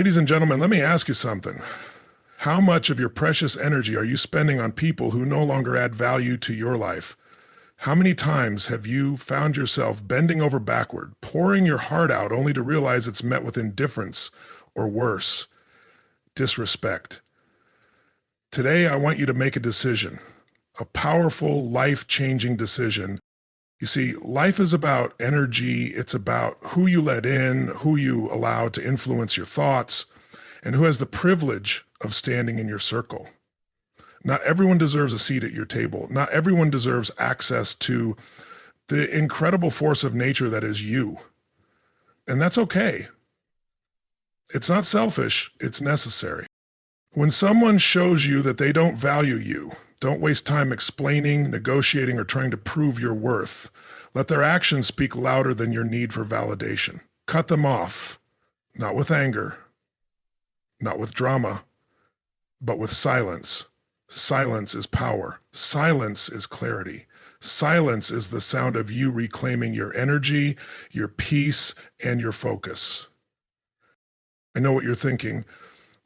Ladies and gentlemen, let me ask you something. How much of your precious energy are you spending on people who no longer add value to your life? How many times have you found yourself bending over backward, pouring your heart out only to realize it's met with indifference or worse, disrespect? Today, I want you to make a decision, a powerful, life-changing decision. You see, life is about energy. It's about who you let in, who you allow to influence your thoughts, and who has the privilege of standing in your circle. Not everyone deserves a seat at your table. Not everyone deserves access to the incredible force of nature that is you. And that's okay. It's not selfish, it's necessary. When someone shows you that they don't value you, don't waste time explaining, negotiating, or trying to prove your worth. Let their actions speak louder than your need for validation. Cut them off, not with anger, not with drama, but with silence. Silence is power. Silence is clarity. Silence is the sound of you reclaiming your energy, your peace, and your focus. I know what you're thinking.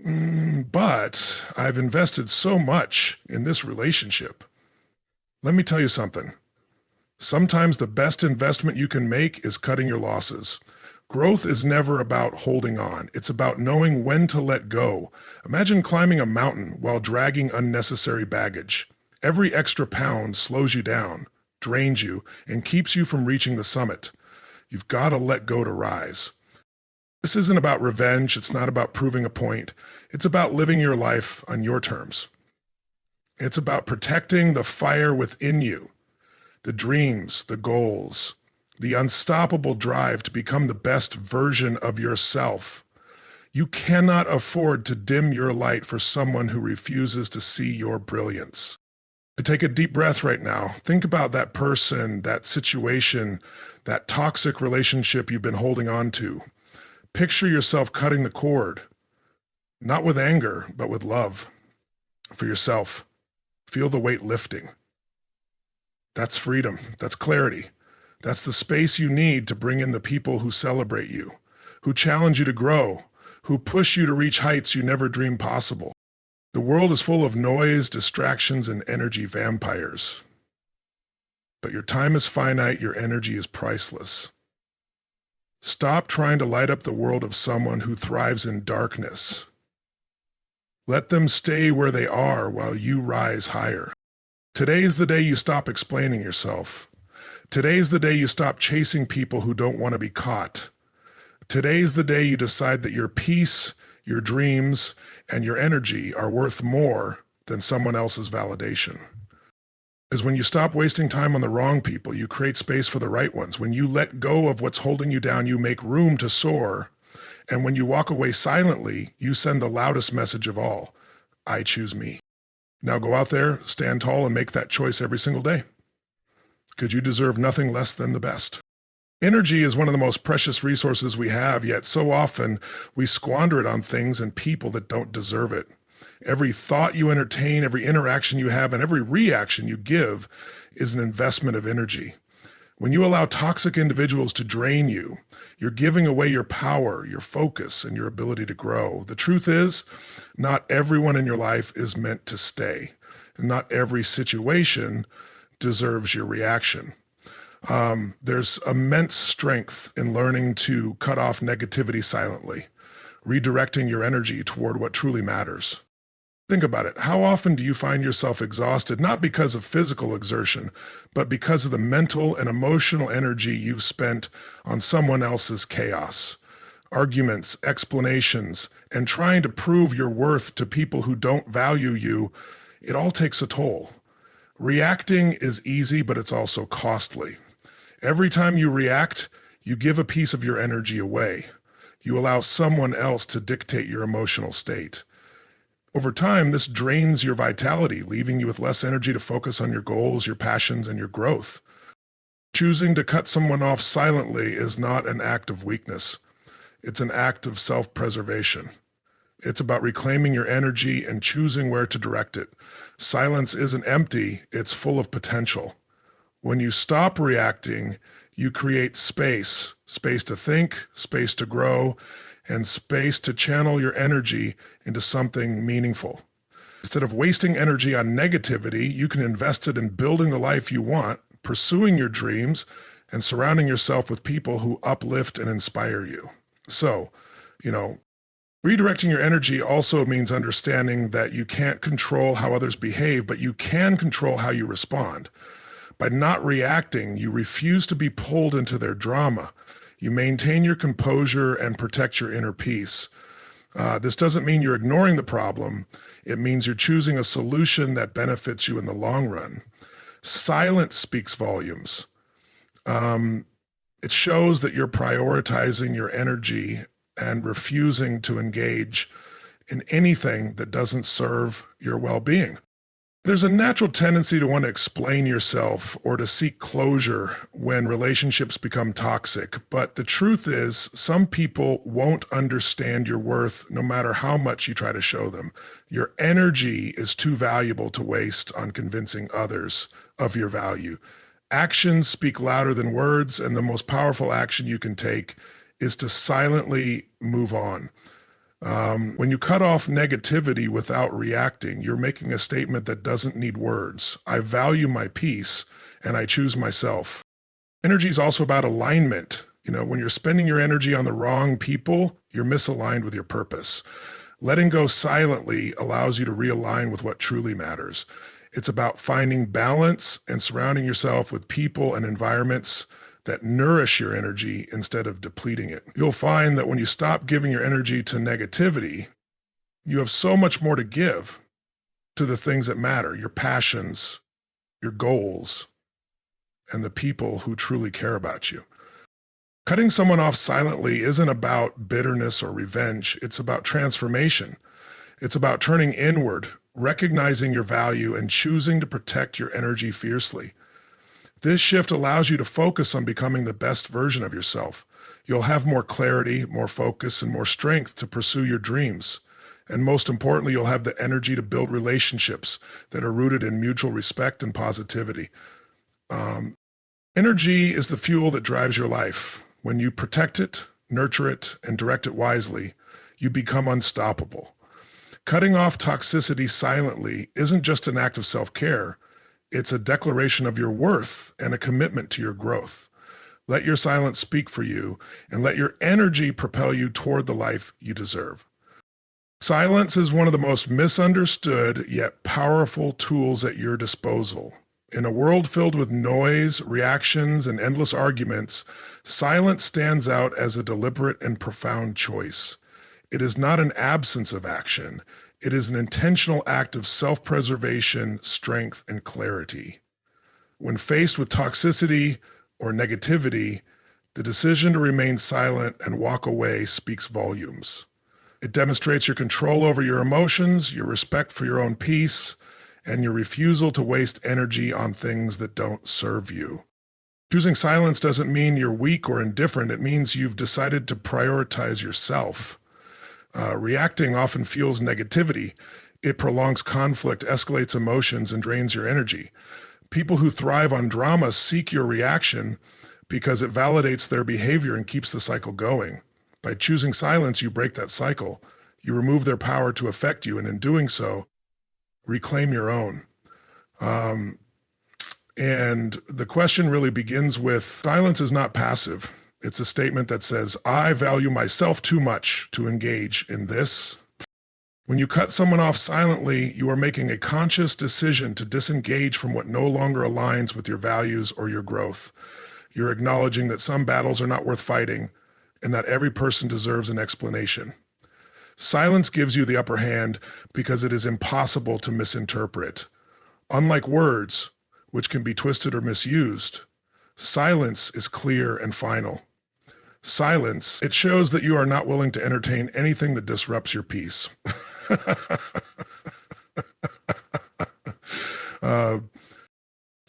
But I've invested so much in this relationship. Let me tell you something. Sometimes the best investment you can make is cutting your losses. Growth is never about holding on. It's about knowing when to let go. Imagine climbing a mountain while dragging unnecessary baggage. Every extra pound slows you down, drains you, and keeps you from reaching the summit. You've got to let go to rise. This isn't about revenge. It's not about proving a point. It's about living your life on your terms. It's about protecting the fire within you, the dreams, the goals, the unstoppable drive to become the best version of yourself. You cannot afford to dim your light for someone who refuses to see your brilliance. To take a deep breath right now, think about that person, that situation, that toxic relationship you've been holding on to. Picture yourself cutting the cord, not with anger, but with love for yourself. Feel the weight lifting. That's freedom. That's clarity. That's the space you need to bring in the people who celebrate you, who challenge you to grow, who push you to reach heights you never dreamed possible. The world is full of noise, distractions, and energy vampires. But your time is finite, your energy is priceless. Stop trying to light up the world of someone who thrives in darkness. Let them stay where they are while you rise higher. Today's the day you stop explaining yourself. Today's the day you stop chasing people who don't want to be caught. Today's the day you decide that your peace, your dreams, and your energy are worth more than someone else's validation. Because when you stop wasting time on the wrong people, you create space for the right ones. When you let go of what's holding you down, you make room to soar. And when you walk away silently, you send the loudest message of all. I choose me. Now go out there, stand tall, and make that choice every single day. Because you deserve nothing less than the best. Energy is one of the most precious resources we have, yet so often we squander it on things and people that don't deserve it. Every thought you entertain, every interaction you have, and every reaction you give is an investment of energy. When you allow toxic individuals to drain you, you're giving away your power, your focus, and your ability to grow. The truth is, not everyone in your life is meant to stay, and not every situation deserves your reaction. There's immense strength in learning to cut off negativity silently, redirecting your energy toward what truly matters. Think about it. How often do you find yourself exhausted, not because of physical exertion, but because of the mental and emotional energy you've spent on someone else's chaos? Arguments, explanations, and trying to prove your worth to people who don't value you, it all takes a toll. Reacting is easy, but it's also costly. Every time you react, you give a piece of your energy away. You allow someone else to dictate your emotional state. Over time, this drains your vitality, leaving you with less energy to focus on your goals, your passions, and your growth. Choosing to cut someone off silently is not an act of weakness. It's an act of self-preservation. It's about reclaiming your energy and choosing where to direct it. Silence isn't empty, it's full of potential. When you stop reacting, you create space to think, space to grow, and space to channel your energy into something meaningful. Instead of wasting energy on negativity, you can invest it in building the life you want, pursuing your dreams, and surrounding yourself with people who uplift and inspire you. So, redirecting your energy also means understanding that you can't control how others behave, but you can control how you respond. By not reacting, you refuse to be pulled into their drama. You maintain your composure and protect your inner peace. This doesn't mean you're ignoring the problem. It means you're choosing a solution that benefits you in the long run. Silence speaks volumes. It shows that you're prioritizing your energy and refusing to engage in anything that doesn't serve your well-being. There's a natural tendency to want to explain yourself or to seek closure when relationships become toxic. But the truth is, some people won't understand your worth no matter how much you try to show them. Your energy is too valuable to waste on convincing others of your value. Actions speak louder than words, and the most powerful action you can take is to silently move on. When you cut off negativity without reacting, you're making a statement that doesn't need words. I value my peace and I choose myself. Energy is also about alignment. When you're spending your energy on the wrong people, you're misaligned with your purpose. Letting go silently allows you to realign with what truly matters. It's about finding balance and surrounding yourself with people and environments that nourish your energy instead of depleting it. You'll find that when you stop giving your energy to negativity, you have so much more to give to the things that matter, your passions, your goals, and the people who truly care about you. Cutting someone off silently isn't about bitterness or revenge. It's about transformation. It's about turning inward, recognizing your value, and choosing to protect your energy fiercely. This shift allows you to focus on becoming the best version of yourself. You'll have more clarity, more focus, and more strength to pursue your dreams. And most importantly, you'll have the energy to build relationships that are rooted in mutual respect and positivity. Energy is the fuel that drives your life. When you protect it, nurture it, and direct it wisely, you become unstoppable. Cutting off toxicity silently isn't just an act of self-care. It's a declaration of your worth and a commitment to your growth. Let your silence speak for you, and let your energy propel you toward the life you deserve. Silence is one of the most misunderstood yet powerful tools at your disposal. In a world filled with noise, reactions, and endless arguments, silence stands out as a deliberate and profound choice. It is not an absence of action. It is an intentional act of self-preservation, strength, and clarity. When faced with toxicity or negativity, the decision to remain silent and walk away speaks volumes. It demonstrates your control over your emotions, your respect for your own peace, and your refusal to waste energy on things that don't serve you. Choosing silence doesn't mean you're weak or indifferent. It means you've decided to prioritize yourself. Reacting often fuels negativity. It prolongs conflict, escalates emotions, and drains your energy. People who thrive on drama seek your reaction because it validates their behavior and keeps the cycle going. By choosing silence, you break that cycle. You remove their power to affect you, and in doing so, reclaim your own. And the question really begins with, silence is not passive. It's a statement that says, I value myself too much to engage in this. When you cut someone off silently, you are making a conscious decision to disengage from what no longer aligns with your values or your growth. You're acknowledging that some battles are not worth fighting and that every person deserves an explanation. Silence gives you the upper hand because it is impossible to misinterpret. Unlike words, which can be twisted or misused, silence is clear and final. Silence, it shows that you are not willing to entertain anything that disrupts your peace.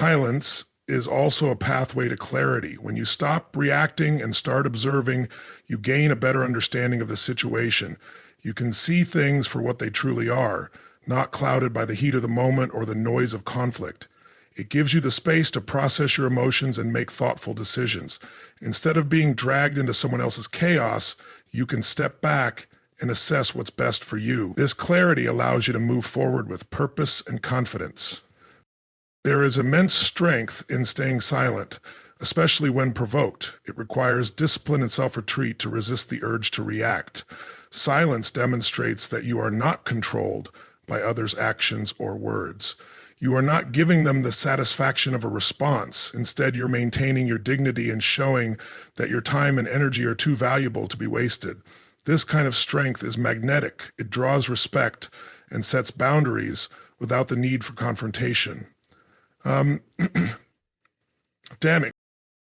Silence is also a pathway to clarity. When you stop reacting and start observing, you gain a better understanding of the situation. You can see things for what they truly are, not clouded by the heat of the moment or the noise of conflict. It gives you the space to process your emotions and make thoughtful decisions. Instead of being dragged into someone else's chaos, You can step back and assess what's best for you. This clarity allows you to move forward with purpose and confidence. There is immense strength in staying silent, especially when provoked. It requires discipline and self-retreat to resist the urge to react. Silence demonstrates that you are not controlled by others' actions or words. You are not giving them the satisfaction of a response. Instead, you're maintaining your dignity and showing that your time and energy are too valuable to be wasted. This kind of strength is magnetic. It draws respect and sets boundaries without the need for confrontation. Damn it.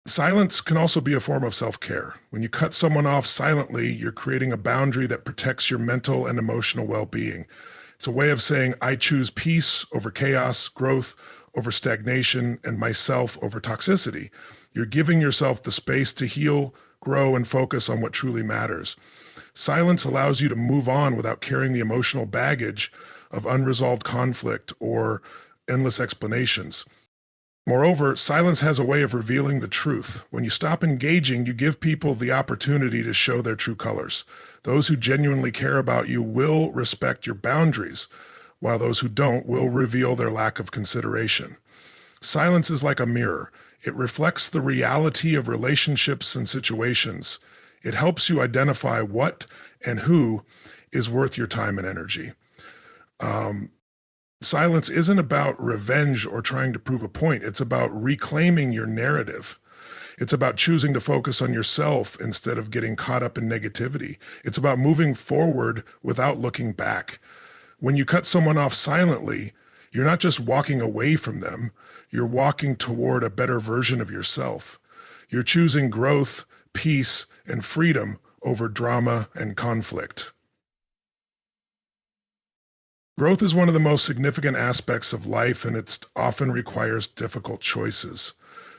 Silence can also be a form of self-care. When you cut someone off silently, you're creating a boundary that protects your mental and emotional well-being. It's a way of saying, I choose peace over chaos, growth over stagnation, and myself over toxicity. You're giving yourself the space to heal, grow, and focus on what truly matters. Silence allows you to move on without carrying the emotional baggage of unresolved conflict or endless explanations. Moreover, silence has a way of revealing the truth. When you stop engaging, you give people the opportunity to show their true colors. Those who genuinely care about you will respect your boundaries, while those who don't will reveal their lack of consideration. Silence is like a mirror. It reflects the reality of relationships and situations. It helps you identify what and who is worth your time and energy. Silence isn't about revenge or trying to prove a point. It's about reclaiming your narrative. It's about choosing to focus on yourself instead of getting caught up in negativity. It's about moving forward without looking back. When you cut someone off silently, you're not just walking away from them, you're walking toward a better version of yourself. You're choosing growth, peace, and freedom over drama and conflict. Growth is one of the most significant aspects of life, and it often requires difficult choices.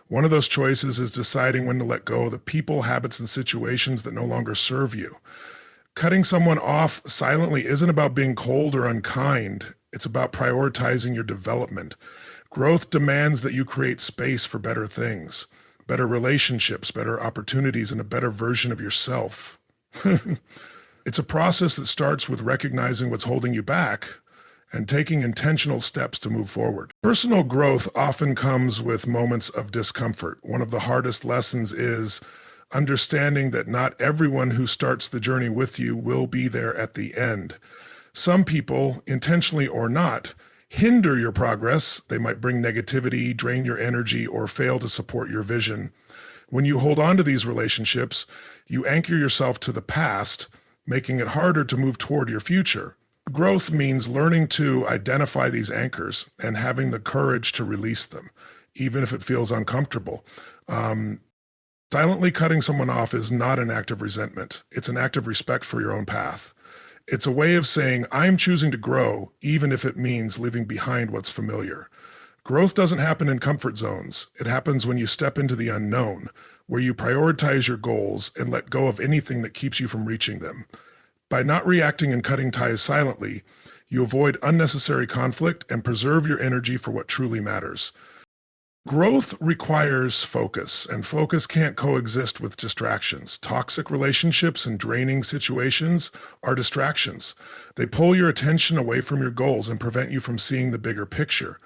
One of those choices is deciding when to let go of the people, habits, and situations that no longer serve you. Cutting someone off silently isn't about being cold or unkind. It's about prioritizing your development. Growth demands that you create space for better things, better relationships, better opportunities, and a better version of yourself. It's a process that starts with recognizing what's holding you back and taking intentional steps to move forward. Personal growth often comes with moments of discomfort. One of the hardest lessons is understanding that not everyone who starts the journey with you will be there at the end. Some people, intentionally or not, hinder your progress. They might bring negativity, drain your energy, or fail to support your vision. When you hold on to these relationships, you anchor yourself to the past, making it harder to move toward your future. Growth means learning to identify these anchors and having the courage to release them, even if it feels uncomfortable. Silently cutting someone off is not an act of resentment. It's an act of respect for your own path. It's a way of saying, I'm choosing to grow, even if it means leaving behind what's familiar. Growth doesn't happen in comfort zones. It happens when you step into the unknown, where you prioritize your goals and let go of anything that keeps you from reaching them. By not reacting and cutting ties silently, you avoid unnecessary conflict and preserve your energy for what truly matters. Growth requires focus, and focus can't coexist with distractions. Toxic relationships and draining situations are distractions. They pull your attention away from your goals and prevent you from seeing the bigger picture.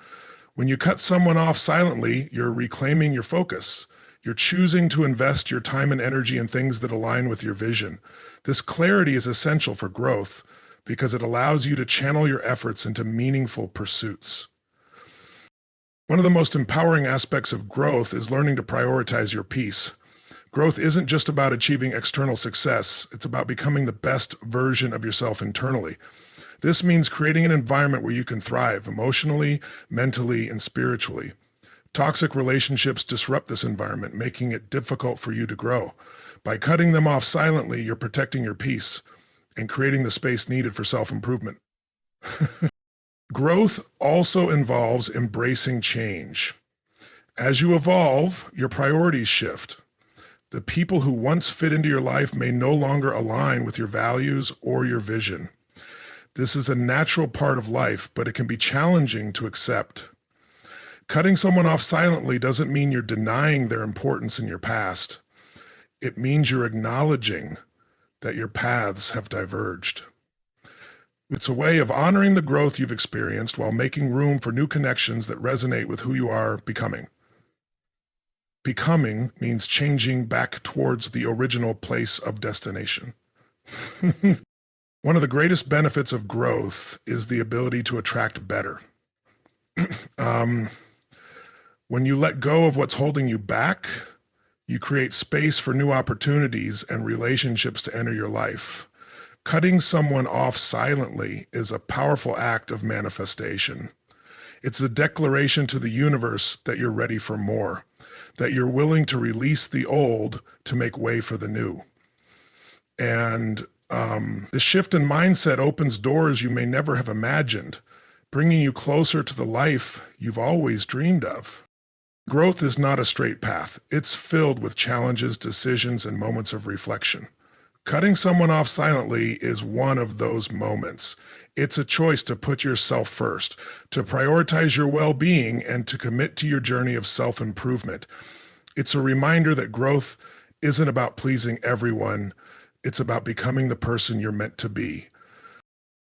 When you cut someone off silently, you're reclaiming your focus. You're choosing to invest your time and energy in things that align with your vision. This clarity is essential for growth because it allows you to channel your efforts into meaningful pursuits. One of the most empowering aspects of growth is learning to prioritize your peace. Growth isn't just about achieving external success. It's about becoming the best version of yourself internally. This means creating an environment where you can thrive emotionally, mentally, and spiritually. Toxic relationships disrupt this environment, making it difficult for you to grow. By cutting them off silently, you're protecting your peace and creating the space needed for self-improvement. Growth also involves embracing change. As you evolve, your priorities shift. The people who once fit into your life may no longer align with your values or your vision. This is a natural part of life, but it can be challenging to accept. Cutting someone off silently doesn't mean you're denying their importance in your past. It means you're acknowledging that your paths have diverged. It's a way of honoring the growth you've experienced while making room for new connections that resonate with who you are becoming. Becoming means changing back towards the original place of destination. One of the greatest benefits of growth is the ability to attract better. When you let go of what's holding you back, you create space for new opportunities and relationships to enter your life. Cutting someone off silently is a powerful act of manifestation. It's a declaration to the universe that you're ready for more, that you're willing to release the old to make way for the new. And this shift in mindset opens doors you may never have imagined, bringing you closer to the life you've always dreamed of. Growth is not a straight path. It's filled with challenges, decisions, and moments of reflection. Cutting someone off silently is one of those moments. It's a choice to put yourself first, to prioritize your well-being, and to commit to your journey of self-improvement. It's a reminder that growth isn't about pleasing everyone. It's about becoming the person you're meant to be.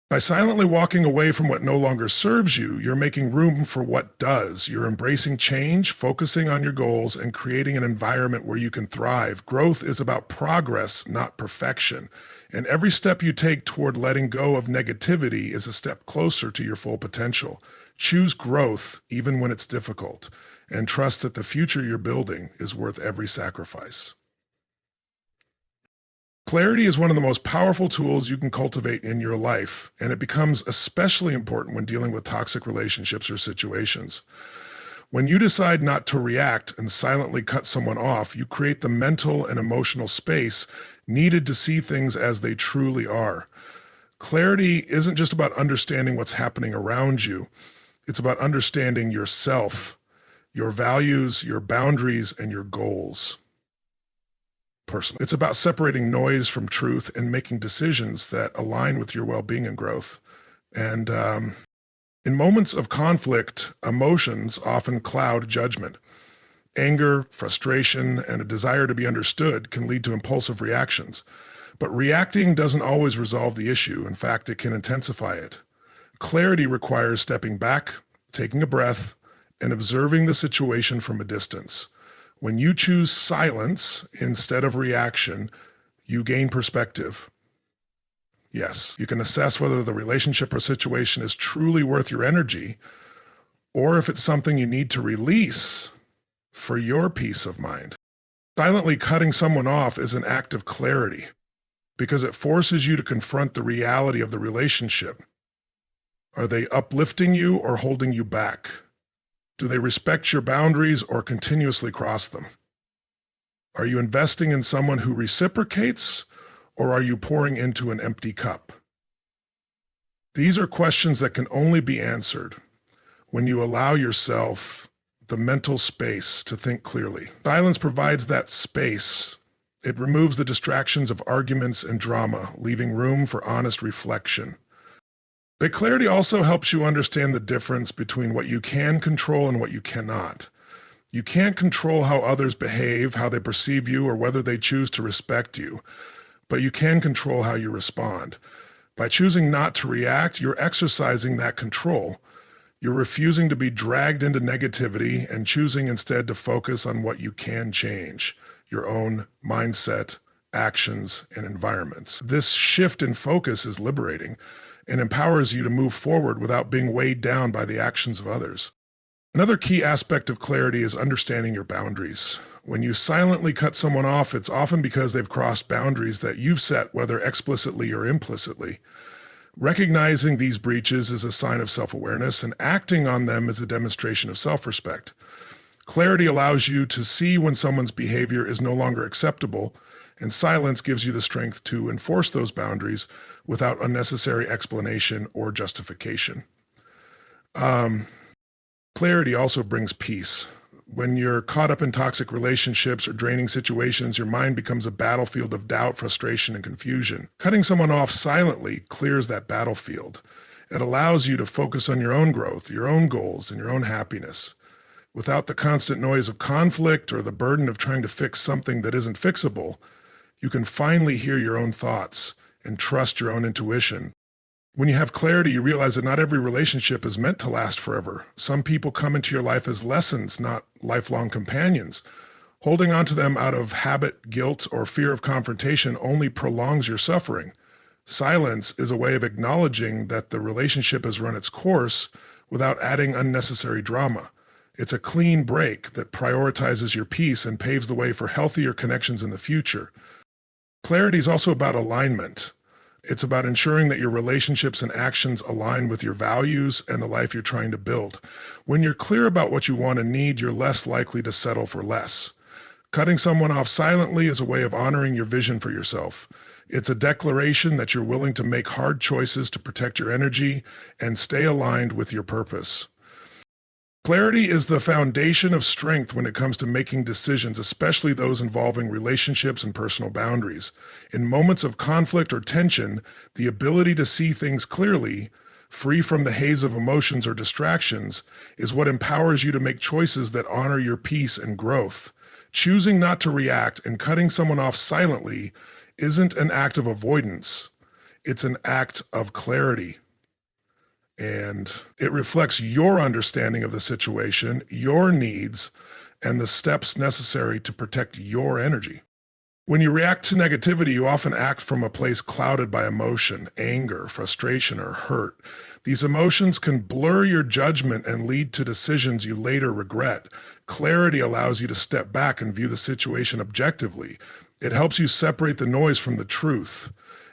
By silently walking away from what no longer serves you, you're making room for what does. You're embracing change, focusing on your goals, and creating an environment where you can thrive. Growth is about progress, not perfection. And every step you take toward letting go of negativity is a step closer to your full potential. Choose growth, even when it's difficult, and trust that the future you're building is worth every sacrifice. Clarity is one of the most powerful tools you can cultivate in your life, and it becomes especially important when dealing with toxic relationships or situations. When you decide not to react and silently cut someone off, you create the mental and emotional space needed to see things as they truly are. Clarity isn't just about understanding what's happening around you. It's about understanding yourself, your values, your boundaries, and your goals. Personally, it's about separating noise from truth and making decisions that align with your well-being and growth. And in moments of conflict, emotions often cloud judgment. Anger, frustration, and a desire to be understood can lead to impulsive reactions. But reacting doesn't always resolve the issue. In fact, it can intensify it. Clarity requires stepping back, taking a breath, and observing the situation from a distance. When you choose silence instead of reaction, you gain perspective. Yes, you can assess whether the relationship or situation is truly worth your energy, or if it's something you need to release for your peace of mind. Silently cutting someone off is an act of clarity because it forces you to confront the reality of the relationship. Are they uplifting you or holding you back? Do they respect your boundaries or continuously cross them? Are you investing in someone who reciprocates, or are you pouring into an empty cup? These are questions that can only be answered when you allow yourself the mental space to think clearly. Silence provides that space. It removes the distractions of arguments and drama, leaving room for honest reflection. But clarity also helps you understand the difference between what you can control and what you cannot. You can't control how others behave, how they perceive you, or whether they choose to respect you, but you can control how you respond. By choosing not to react, you're exercising that control. You're refusing to be dragged into negativity and choosing instead to focus on what you can change, your own mindset, actions, and environments. This shift in focus is liberating and empowers you to move forward without being weighed down by the actions of others. Another key aspect of clarity is understanding your boundaries. When you silently cut someone off, it's often because they've crossed boundaries that you've set, whether explicitly or implicitly. Recognizing these breaches is a sign of self-awareness, and acting on them is a demonstration of self-respect. Clarity allows you to see when someone's behavior is no longer acceptable, and silence gives you the strength to enforce those boundaries without unnecessary explanation or justification. Clarity also brings peace. When you're caught up in toxic relationships or draining situations, your mind becomes a battlefield of doubt, frustration, and confusion. Cutting someone off silently clears that battlefield. It allows you to focus on your own growth, your own goals, and your own happiness. Without the constant noise of conflict or the burden of trying to fix something that isn't fixable, You can finally hear your own thoughts and trust your own intuition. When you have clarity, you realize that not every relationship is meant to last forever. Some people come into your life as lessons, not lifelong companions. Holding on to them out of habit, guilt, or fear of confrontation only prolongs your suffering. Silence is a way of acknowledging that the relationship has run its course without adding unnecessary drama. It's a clean break that prioritizes your peace and paves the way for healthier connections in the future. Clarity is also about alignment. It's about ensuring that your relationships and actions align with your values and the life you're trying to build. When you're clear about what you want and need, you're less likely to settle for less. Cutting someone off silently is a way of honoring your vision for yourself. It's a declaration that you're willing to make hard choices to protect your energy and stay aligned with your purpose. Clarity is the foundation of strength when it comes to making decisions, especially those involving relationships and personal boundaries. In moments of conflict or tension, the ability to see things clearly, free from the haze of emotions or distractions, is what empowers you to make choices that honor your peace and growth. Choosing not to react and cutting someone off silently isn't an act of avoidance. It's an act of clarity. And it reflects your understanding of the situation, your needs, and the steps necessary to protect your energy. When you react to negativity, you often act from a place clouded by emotion, anger, frustration, or hurt. These emotions can blur your judgment and lead to decisions you later regret. Clarity allows you to step back and view the situation objectively. It helps you separate the noise from the truth,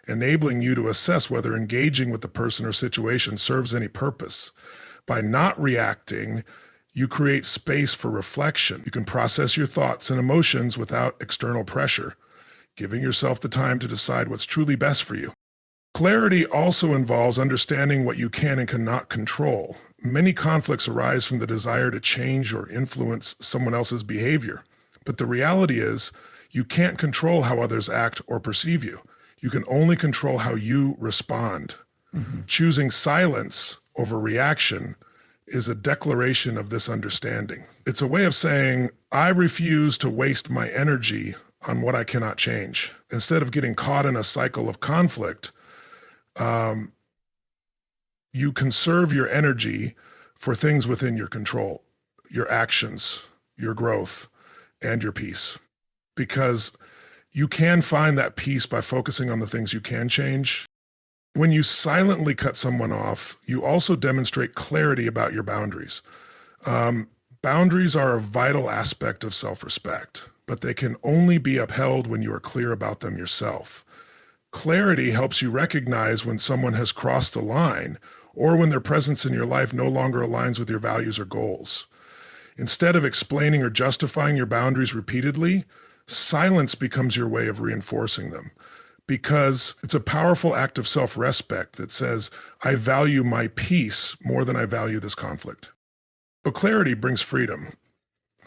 enabling you to assess whether engaging with the person or situation serves any purpose. By not reacting, you create space for reflection. You can process your thoughts and emotions without external pressure, giving yourself the time to decide what's truly best for you. Clarity also involves understanding what you can and cannot control. Many conflicts arise from the desire to change or influence someone else's behavior. But the reality is, you can't control how others act or perceive you. You can only control how you respond. Choosing silence over reaction is a declaration of this understanding. It's a way of saying, I refuse to waste my energy on what I cannot change. Instead of getting caught in a cycle of conflict, you conserve your energy for things within your control, your actions, your growth, and your peace. Because you can find that peace by focusing on the things you can change. When you silently cut someone off, you also demonstrate clarity about your boundaries. Boundaries are a vital aspect of self-respect, but they can only be upheld when you are clear about them yourself. Clarity helps you recognize when someone has crossed the line or when their presence in your life no longer aligns with your values or goals. Instead of explaining or justifying your boundaries repeatedly, silence becomes your way of reinforcing them, because it's a powerful act of self-respect that says, I value my peace more than I value this conflict. But clarity brings freedom.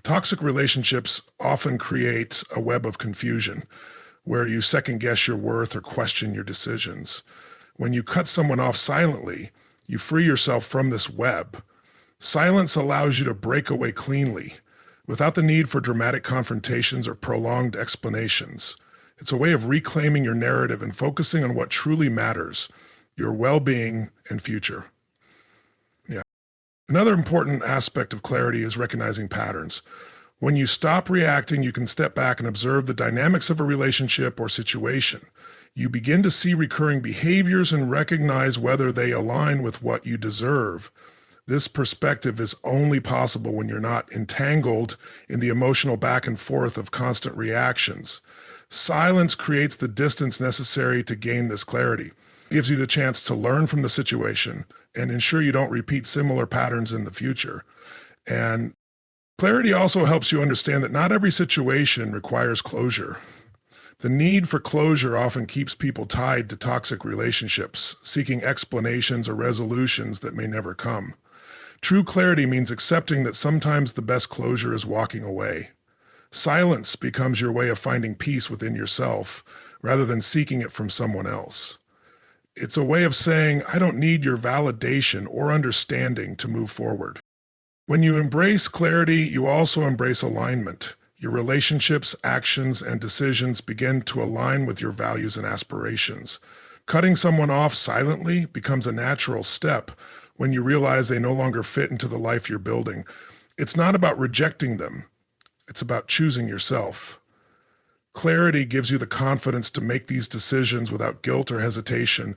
Toxic relationships often create a web of confusion where you second-guess your worth or question your decisions. When you cut someone off silently, you free yourself from this web. Silence allows you to break away cleanly, without the need for dramatic confrontations or prolonged explanations. It's a way of reclaiming your narrative and focusing on what truly matters, your well-being and future. Yeah. Another important aspect of clarity is recognizing patterns. When you stop reacting, you can step back and observe the dynamics of a relationship or situation. You begin to see recurring behaviors and recognize whether they align with what you deserve. This perspective is only possible when you're not entangled in the emotional back and forth of constant reactions. Silence creates the distance necessary to gain this clarity. It gives you the chance to learn from the situation and ensure you don't repeat similar patterns in the future. And clarity also helps you understand that not every situation requires closure. The need for closure often keeps people tied to toxic relationships, seeking explanations or resolutions that may never come. True clarity means accepting that sometimes the best closure is walking away. Silence becomes your way of finding peace within yourself rather than seeking it from someone else. It's a way of saying, I don't need your validation or understanding to move forward. When you embrace clarity, you also embrace alignment. Your relationships, actions, and decisions begin to align with your values and aspirations. Cutting someone off silently becomes a natural step when you realize they no longer fit into the life you're building. It's not about rejecting them, it's about choosing yourself. Clarity gives you the confidence to make these decisions without guilt or hesitation.